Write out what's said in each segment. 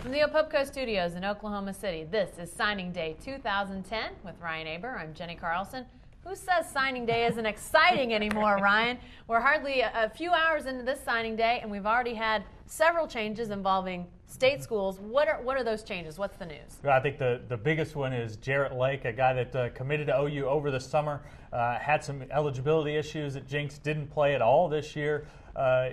From the Opopco Studios in Oklahoma City, this is Signing Day 2010 with Ryan Aber. I'm Jenny Carlson. Who says signing day isn't exciting anymore, Ryan? We're hardly a few hours into this signing day, and we've already had several changes involving state schools. What are those changes? What's the news? I think the biggest one is Jarret Lake, a guy that committed to OU over the summer, had some eligibility issues at Jinx, didn't play at all this year.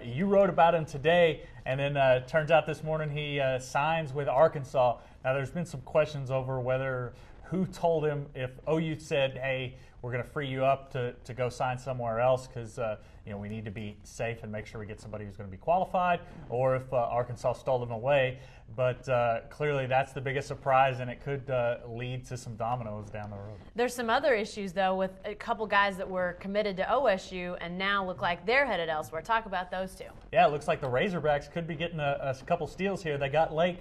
You wrote about him today, and then turns out this morning he signs with Arkansas. Now, there's been some questions over whether who told him, if OU said, hey, we're going to free you up to go sign somewhere else because we need to be safe and make sure we get somebody who's going to be qualified, or if Arkansas stole him away. But clearly that's the biggest surprise, and it could lead to some dominoes down the road. There's some other issues, though, with a couple guys that were committed to OSU and now look like they're headed elsewhere. Talk about those two. Yeah, it looks like the Razorbacks could be getting a couple steals here. They got Lake.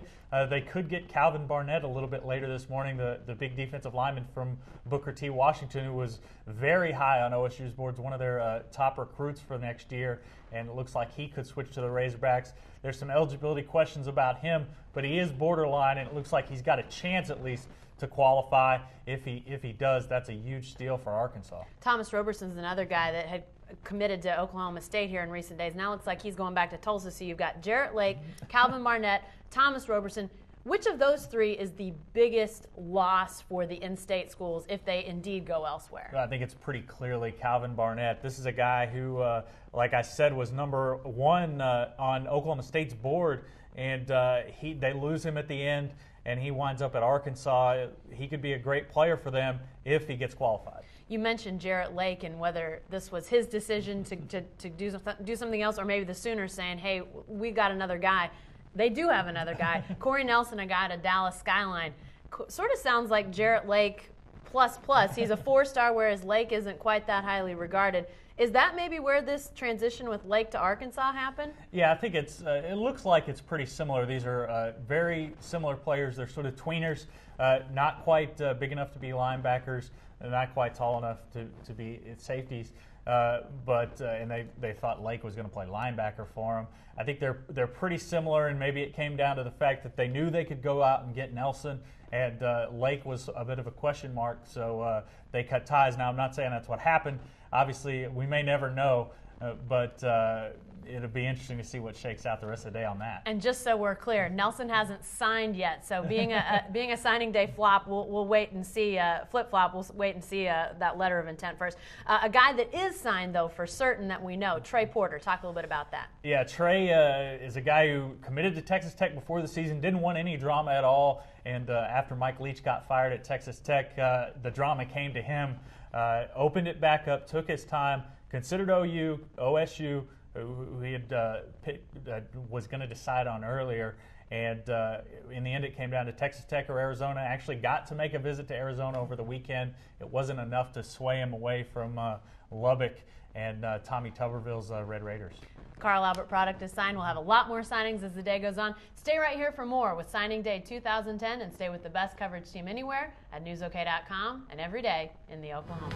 They could get Calvin Barnett a little bit later this morning, the big defensive lineman from Booker T. Washington, who was very high on OSU's boards, one of their top recruits for next year, and it looks like he could switch to the Razorbacks. There's some eligibility questions about him, but he is borderline, and it looks like he's got a chance at least to qualify. If he does, that's a huge steal for Arkansas. Thomas Roberson's another guy that had committed to Oklahoma State here in recent days. Now it looks like he's going back to Tulsa. So you've got Jarret Lake, Calvin Barnett, Thomas Roberson. Which of those three is the biggest loss for the in-state schools if they indeed go elsewhere? I think it's pretty clearly Calvin Barnett. This is a guy who, like I said, was number one on Oklahoma State's board, and they lose him at the end, and he winds up at Arkansas. He could be a great player for them if he gets qualified. You mentioned Jarret Lake and whether this was his decision to do something else, or maybe the Sooners saying, hey, we got another guy. They do have another guy. Cory Nelson, a guy at a Dallas Skyline. Sort of sounds like Jarret Lake plus. He's a four-star, whereas Lake isn't quite that highly regarded. Is that maybe where this transition with Lake to Arkansas happened? Yeah, I think it looks like it's pretty similar. These are very similar players. They're sort of tweeners, not quite big enough to be linebackers, and not quite tall enough to be safeties. But they thought Lake was going to play linebacker for him. I think they're pretty similar, and maybe it came down to the fact that they knew they could go out and get Nelson, and Lake was a bit of a question mark, so they cut ties. Now, I'm not saying that's what happened. Obviously, we may never know, but it'll be interesting to see what shakes out the rest of the day on that. And just so we're clear, Nelson hasn't signed yet, so being a signing day flop, we'll wait and see. Flip-flop, we'll wait and see that letter of intent first. A guy that is signed, though, for certain that we know, Trey Porter. Talk a little bit about that. Yeah, Trey is a guy who committed to Texas Tech before the season, didn't want any drama at all, and after Mike Leach got fired at Texas Tech, the drama came to him. Opened it back up, took his time, considered OSU, who he had was going to decide on earlier, and in the end it came down to Texas Tech or Arizona. Actually got to make a visit to Arizona over the weekend. It wasn't enough to sway him away from Lubbock and Tommy Tuberville's Red Raiders. Carl Albert product is signed. We'll have a lot more signings as the day goes on. Stay right here for more with Signing Day 2010, and stay with the best coverage team anywhere at newsok.com and every day in the Oklahoma.